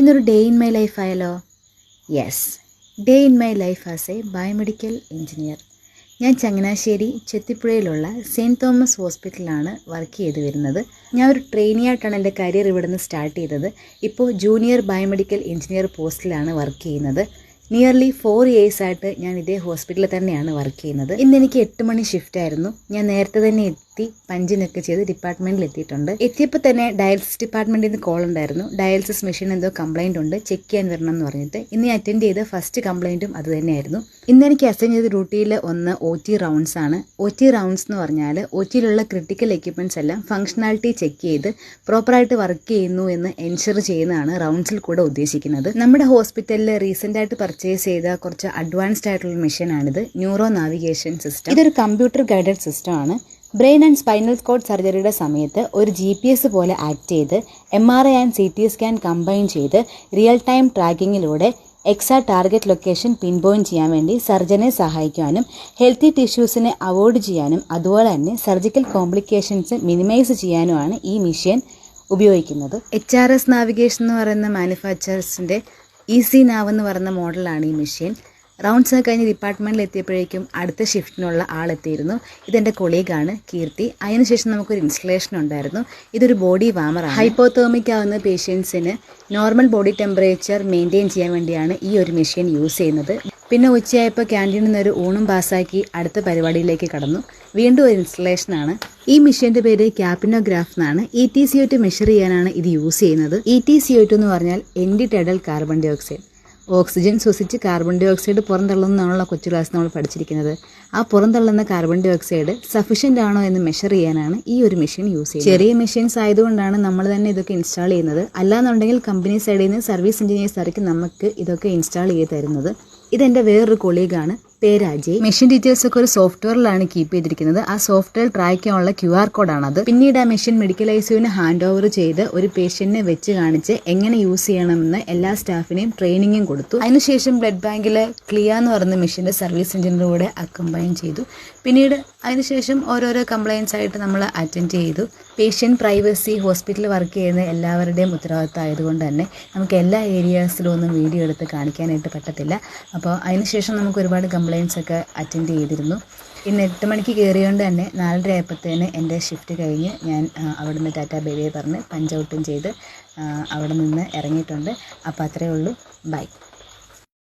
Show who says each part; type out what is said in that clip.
Speaker 1: ഇന്നൊരു day in my life ആയാലോ? Yes, day in my life as A biomedical engineer. ഞാൻ Changanassery ചെത്തിപ്പുഴയിലുള്ള saint Thomas ഹോസ്പിറ്റലിലാണ് work ചെയ്ത് വരുന്നത്. ഞാൻ ഒരു ട്രെയിനി ആയിട്ടാണ് എൻ്റെ കരിയർ ഇവിടെ നിന്ന് സ്റ്റാർട്ട് ചെയ്തത്. ഇപ്പോൾ ജൂനിയർ ബയോമെഡിക്കൽ എഞ്ചിനീയർ പോസ്റ്റിലാണ് വർക്ക് ചെയ്യുന്നത്. നിയർലി 4 years ആയിട്ട് ഞാൻ ഇതേ ഹോസ്പിറ്റലിൽ തന്നെയാണ് വർക്ക് ചെയ്യുന്നത്. ഇന്ന് എനിക്ക് 8 മണി ഷിഫ്റ്റ് ആയിരുന്നു. ഞാൻ നേരത്തെ തന്നെ എത്തി പഞ്ചിനൊക്കെ ചെയ്ത് ഡിപ്പാർട്ട്മെൻറ്റിൽ എത്തിയിട്ടുണ്ട്. എത്തിയപ്പോൾ തന്നെ ഡയാലിസിസ് ഡിപ്പാർട്ട്മെൻറ്റിൽ നിന്ന് കോൾ ഉണ്ടായിരുന്നു. ഡയാലിസിസ് മെഷീൻ എന്തോ കംപ്ലയിൻ്റ് ഉണ്ട്, ചെക്ക് ചെയ്യാൻ വരണം എന്ന് പറഞ്ഞിട്ട്. ഇന്ന് ഞാൻ അറ്റൻഡ് ചെയ്ത ഫസ്റ്റ് കംപ്ലയിൻറ്റും അത് തന്നെയായിരുന്നു. ഇന്ന് എനിക്ക് അസൈൻ ചെയ്ത ഡ്യൂട്ടിയിൽ ഒന്ന് OT റൗണ്ട്സ് ആണ്. OT റൗണ്ട്സ് എന്ന് പറഞ്ഞാൽ OTയിലുള്ള ക്രിട്ടിക്കൽ എക്യുപ്മെൻറ്റ്സ് എല്ലാം ഫംഗ്ഷനാലിറ്റി ചെക്ക് ചെയ്ത് പ്രോപ്പറായിട്ട് വർക്ക് ചെയ്യുന്നു എന്ന് എൻഷുർ ചെയ്യുന്നതാണ് റൗണ്ട്സിൽ കൂടെ ഉദ്ദേശിക്കുന്നത്. നമ്മുടെ ഹോസ്പിറ്റലിൽ റീസെൻ്റായിട്ട് പർച്ചേസ് ചെയ്ത കുറച്ച് അഡ്വാൻസ്ഡ് ആയിട്ടുള്ള മെഷീനാണിത്, ന്യൂറോ നാവിഗേഷൻ സിസ്റ്റം. ഇതൊരു കമ്പ്യൂട്ടർ ഗൈഡഡ് സിസ്റ്റം ആണ്. ബ്രെയിൻ ആൻഡ് സ്പൈനൽ കോഡ് സർജറിയുടെ സമയത്ത് ഒരു GPS പോലെ ആക്ട് ചെയ്ത് MRI and CT scan combine ചെയ്ത് റിയൽ ടൈം ട്രാക്കിങ്ങിലൂടെ exact target location pinpoint ചെയ്യാൻ വേണ്ടി സർജനെ സഹായിക്കാനും ഹെൽത്തി ടിഷ്യൂസിനെ അവോയ്ഡ് ചെയ്യാനും അതുപോലെ തന്നെ സർജിക്കൽ കോംപ്ലിക്കേഷൻസ് മിനിമൈസ് ചെയ്യാനുമാണ് ഈ മെഷീൻ ഉപയോഗിക്കുന്നത്. HRS നാവിഗേഷൻ എന്ന് പറയുന്ന മാനുഫാക്ചറേഴ്സിൻ്റെ ഈസി നാവ് എന്ന് പറയുന്ന മോഡലാണ് ഈ മെഷീൻ. റൗണ്ട്സ് കഴിഞ്ഞ് ഡിപ്പാർട്ട്മെൻറ്റിൽ എത്തിയപ്പോഴേക്കും അടുത്ത ഷിഫ്റ്റിനുള്ള ആളെത്തിയിരുന്നു. ഇതെൻ്റെ കൊളീഗാണ് കീർത്തി. അതിനുശേഷം നമുക്കൊരു ഇൻസ്റ്റലേഷൻ ഉണ്ടായിരുന്നു. ഇതൊരു ബോഡി വാമറാണ്. ഹൈപ്പോതേർമിക് ആവുന്ന പേഷ്യൻസിന് നോർമൽ ബോഡി ടെമ്പറേച്ചർ മെയിൻറ്റെയിൻ ചെയ്യാൻ വേണ്ടിയാണ് ഈ ഒരു മെഷീൻ യൂസ് ചെയ്യുന്നത്. പിന്നെ ഉച്ചയായപ്പോൾ ക്യാൻറ്റീനിൽ നിന്നൊരു ഊണും പാസ്സാക്കി അടുത്ത പരിപാടിയിലേക്ക് കടന്നു. വീണ്ടും ഒരു ഇൻസ്റ്റലേഷനാണ്. ഈ മെഷീൻ്റെ പേര് ക്യാപ്പിനോഗ്രാഫ് എന്നാണ്. EtCO2 മെഷർ ചെയ്യാനാണ് ഇത് യൂസ് ചെയ്യുന്നത്. EtCO2 എന്ന് പറഞ്ഞാൽ എൻഡിറ്റൈഡൽ കാർബൺ ഡൈ ഓക്സൈഡ്. ഓക്സിജൻ ശ്വസിച്ച് കാർബൺ ഡൈ ഓക്സൈഡ് പുറന്തള്ളുന്നതാണല്ലോ കൊച്ചു ക്ലാസ് നമ്മൾ പഠിച്ചിരിക്കുന്നത്. ആ പുറന്തള്ളുന്ന കാർബൺ ഡൈ ഓക്സൈഡ് സഫീഷ്യൻ്റ് ആണോ എന്ന് മെഷർ ചെയ്യാനാണ് ഈ ഒരു മെഷീൻ യൂസ് ചെയ്യുന്നത്. ചെറിയ മെഷീൻസ് ആയതുകൊണ്ടാണ് നമ്മൾ തന്നെ ഇതൊക്കെ ഇൻസ്റ്റാൾ ചെയ്യുന്നത്. അല്ലാന്നുണ്ടെങ്കിൽ കമ്പനി സൈഡിൽ നിന്ന് സർവീസ് എഞ്ചിനീയേഴ്സ് ആയിരിക്കും നമുക്ക് ഇതൊക്കെ ഇൻസ്റ്റാൾ ചെയ്ത് തരുന്നത്. ഇതെൻ്റെ വേറൊരു കൊളീഗാണ്, പേര് അജയ്. മെഷീൻ ഡീറ്റെയിൽസ് ഒക്കെ ഒരു സോഫ്റ്റ്വെയറിലാണ് കീപ്പ് ചെയ്തിരിക്കുന്നത്. ആ സോഫ്റ്റ്വെയർ ട്രാക്ക് ചെയ്യാനുള്ള QR കോഡാണത്. പിന്നീട് ആ മെഷീൻ മെഡിക്കൽ ICUവിന് ഹാൻഡ് ഓവർ ചെയ്ത് ഒരു പേഷ്യന്റിനെ വെച്ച് കാണിച്ച് എങ്ങനെ യൂസ് ചെയ്യണമെന്ന് എല്ലാ സ്റ്റാഫിനെയും ട്രെയിനിങ്ങും കൊടുത്തു. അതിനുശേഷം ബ്ലഡ് ബാങ്കിലെ ക്ലിയ എന്ന് പറയുന്ന മെഷീൻ്റെ സർവീസ് എഞ്ചിനീയറുടെ കൂടെ കമ്പൈൻ ചെയ്തു. പിന്നീട് അതിനുശേഷം ഓരോരോ കംപ്ലയിൻസ് ആയിട്ട് നമ്മൾ അറ്റൻഡ് ചെയ്തു. പേഷ്യൻ്റ് പ്രൈവസി ഹോസ്പിറ്റലിൽ വർക്ക് ചെയ്യുന്ന എല്ലാവരുടെയും ഉത്തരവാദിത്തം ആയതുകൊണ്ട് തന്നെ നമുക്ക് എല്ലാ ഏരിയാസിലും ഒന്നും വീഡിയോ എടുത്ത് കാണിക്കാനായിട്ട് പറ്റത്തില്ല. അപ്പോൾ അതിനുശേഷം നമുക്ക് ഒരുപാട് കംപ്ലയിൻസ് ഒക്കെ അറ്റൻഡ് ചെയ്തിരുന്നു. ഇന്ന് 8 മണിക്ക് കയറിയോണ്ട് തന്നെ 4:30 ആയപ്പോഴത്തേന് എൻ്റെ ഷിഫ്റ്റ് കഴിഞ്ഞ് ഞാൻ അവിടെ നിന്ന് ടാറ്റാ ബൈ ബൈ പറഞ്ഞ് പഞ്ച് ഔട്ടും ചെയ്ത് അവിടെ നിന്ന് ഇറങ്ങിയിട്ടുണ്ട്. അപ്പോൾ അത്രയേ ഉള്ളൂ. ബൈ.